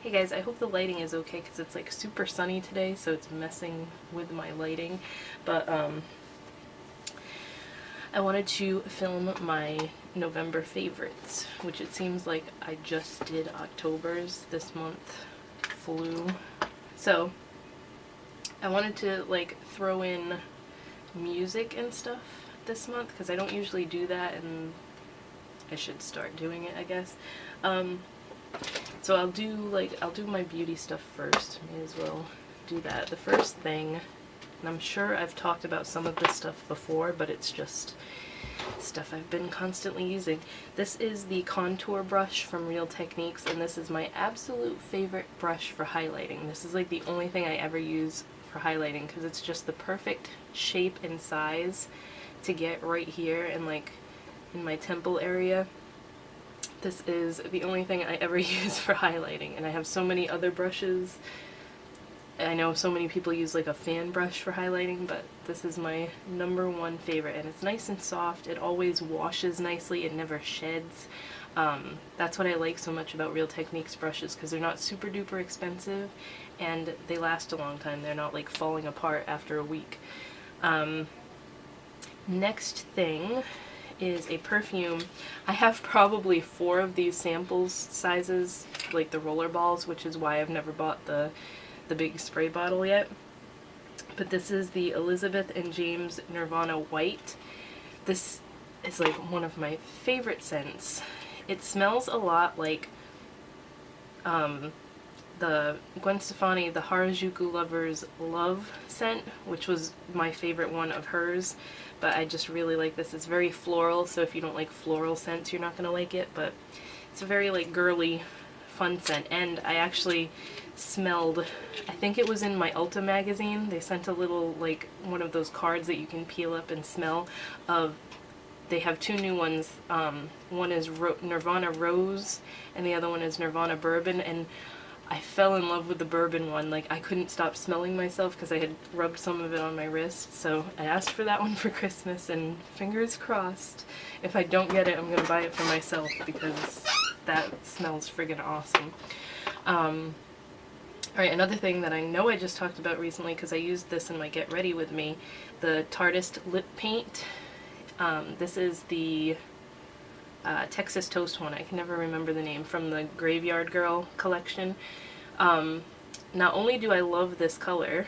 Hey guys, I hope the lighting is okay because it's like super sunny today, so it's messing with my lighting. But I wanted to film my November favorites, which it seems like I just did October's. This month flew. So I wanted to like throw in music and stuff this month because I don't usually do that, and I should start doing it, I guess. So I'll do my beauty stuff first. May as well do that. The first thing, and I'm sure I've talked about some of this stuff before, but it's just stuff I've been constantly using. This is the contour brush from Real Techniques, and this is my absolute favorite brush for highlighting. This is like the only thing I ever use for highlighting because it's just the perfect shape and size to get right here and like in my temple area. This is the only thing I ever use for highlighting, and I have so many other brushes. I know so many people use like a fan brush for highlighting, but this is my #1 favorite, and it's nice and soft. It always washes nicely. It never sheds. That's what I like so much about Real Techniques brushes, because they're not super duper expensive and they last a long time. They're not like falling apart after a week. Next thing is a perfume. I have probably 4 of these samples sizes, like the roller balls, which is why I've never bought the big spray bottle yet. But this is the Elizabeth and James Nirvana White. This is like one of my favorite scents. It smells a lot like the Gwen Stefani, the Harajuku Lover's Love scent, which was my favorite one of hers, but I just really like this. It's very floral, so if you don't like floral scents, you're not gonna like it, but it's a very like girly, fun scent. And I actually smelled, I think it was in my Ulta magazine, they sent a little like one of those cards that you can peel up and smell of. They have 2 new ones. One is Nirvana Rose and the other one is Nirvana Bourbon, and I fell in love with the bourbon one. Like, I couldn't stop smelling myself because I had rubbed some of it on my wrist, so I asked for that one for Christmas, and fingers crossed, if I don't get it, I'm gonna buy it for myself because that smells friggin' awesome. Alright, another thing that I know I just talked about recently because I used this in my Get Ready With Me, the Tarte lip paint. This is the Texas Toast one. I can never remember the name, from the Graveyard Girl collection. Not only do I love this color,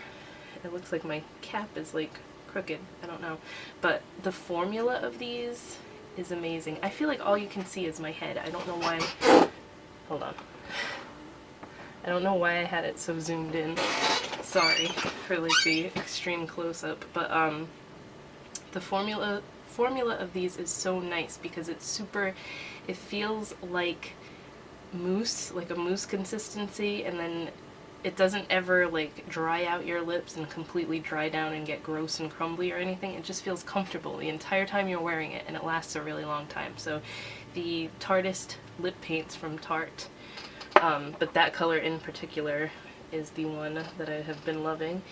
it looks like my cap is like crooked, I don't know, but the formula of these is amazing. I feel like all you can see is my head. I don't know why. Hold on. I don't know why I had it so zoomed in. Sorry for like the extreme close-up, but the formula of these is so nice because it's super, it feels like mousse, like a mousse consistency, and then it doesn't ever like dry out your lips and completely dry down and get gross and crumbly or anything. It just feels comfortable the entire time you're wearing it, and it lasts a really long time. So the Tartist lip paints from Tarte, but that color in particular is the one that I have been loving.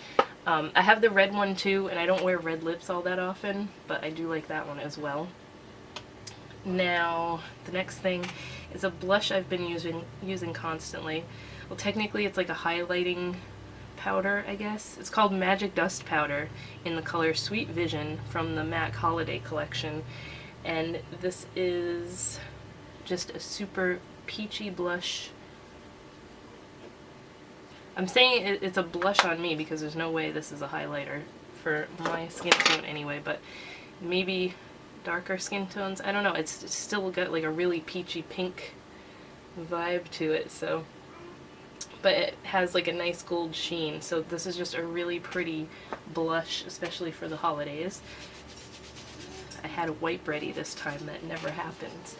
I have the red one too, and I don't wear red lips all that often, but I do like that one as well. Now, the next thing is a blush I've been using constantly. Well, technically it's like a highlighting powder, I guess. It's called Magic Dust Powder in the color Sweet Vision from the MAC Holiday Collection. And this is just a super peachy blush. I'm saying it's a blush on me because there's no way this is a highlighter for my skin tone anyway, but maybe darker skin tones, I don't know. It's still got like a really peachy pink vibe to it, so, but it has like a nice gold sheen, so this is just a really pretty blush, especially for the holidays. I had a wipe ready this time. That never happens.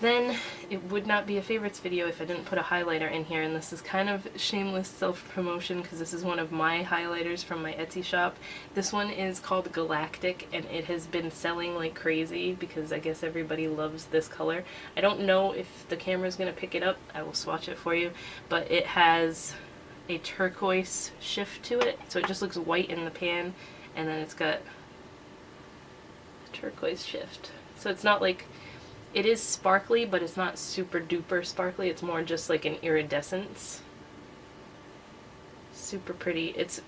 Then it would not be a favorites video if I didn't put a highlighter in here, and this is kind of shameless self-promotion because this is one of my highlighters from my Etsy shop. This one is called Galactic, and it has been selling like crazy because I guess everybody loves this color. I don't know if the camera's going to pick it up. I will swatch it for you, but it has a turquoise shift to it, so it just looks white in the pan, and then it's got a turquoise shift. So it's not like It is sparkly, but it's not super duper sparkly. It's more just like an iridescence. Super pretty. It's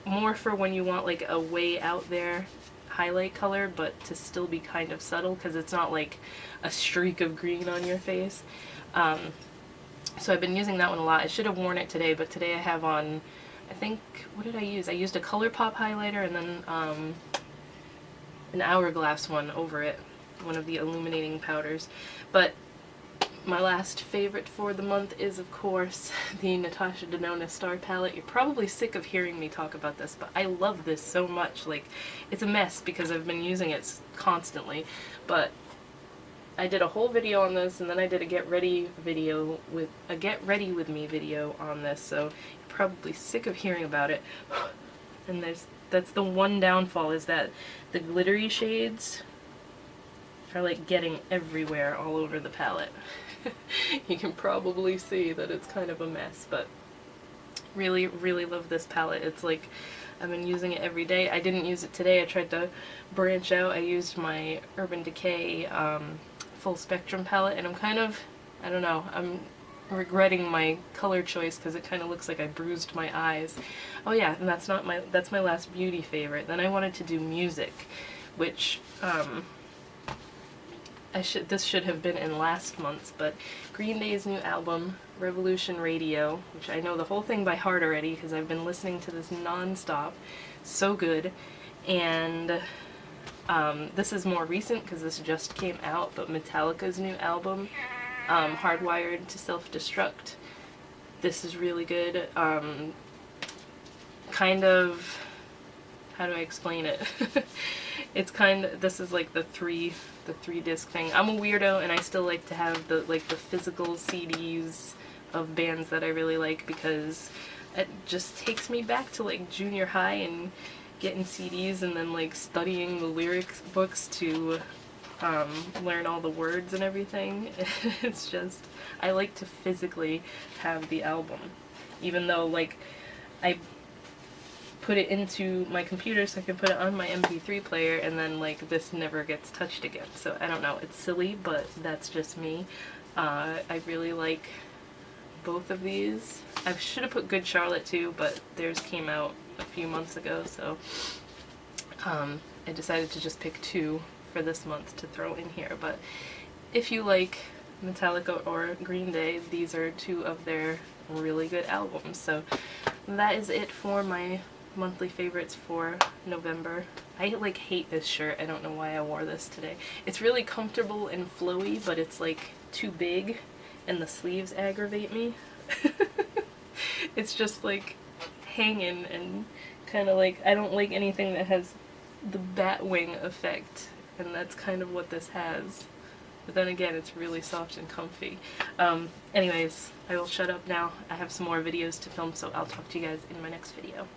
more for when you want like a way out there highlight color, but to still be kind of subtle, because it's not like a streak of green on your face. So I've been using that one a lot. I should have worn it today, but today I have on, I think, what did I use? I used a ColourPop highlighter and then an Hourglass one over it, one of the illuminating powders. But my last favorite for the month is, of course, the Natasha Denona Star Palette. You're probably sick of hearing me talk about this, but I love this so much. Like, it's a mess because I've been using it constantly, but I did a whole video on this, and then I did a get ready with me video on this, so you're probably sick of hearing about it. And that's the one downfall, is that the glittery shades are like getting everywhere all over the palette. You can probably see that it's kind of a mess, but really, really love this palette. It's like, I've been using it every day. I didn't use it today. I tried to branch out. I used my Urban Decay Full Spectrum palette, and I'm kind of, I don't know, I'm regretting my color choice because it kind of looks like I bruised my eyes. Oh yeah, and that's my last beauty favorite. Then I wanted to do music, which this should have been in last month's, but Green Day's new album, Revolution Radio, which I know the whole thing by heart already because I've been listening to this non-stop. So good. And this is more recent because this just came out, but Metallica's new album, Hardwired to Self-Destruct. This is really good. Kind of, how do I explain it? It's kind of, this is like the three disc thing. I'm a weirdo, and I still like to have the physical CDs of bands that I really like, because it just takes me back to like junior high and getting CDs and then like studying the lyrics books to learn all the words and everything. It's just, I like to physically have the album, even though like I put it into my computer so I can put it on my MP3 player, and then like this never gets touched again. So I don't know, it's silly, but that's just me. I really like both of these. I should have put Good Charlotte too, but theirs came out a few months ago, so I decided to just pick two for this month to throw in here. But if you like Metallica or Green Day, these are two of their really good albums. So that is it for my monthly favorites for November. I like hate this shirt. I don't know why I wore this today. It's really comfortable and flowy, but it's like too big and the sleeves aggravate me. It's just like hanging and kind of like, I don't like anything that has the bat wing effect, and that's kind of what this has. But then again, it's really soft and comfy. Anyways, I will shut up now. I have some more videos to film, so I'll talk to you guys in my next video.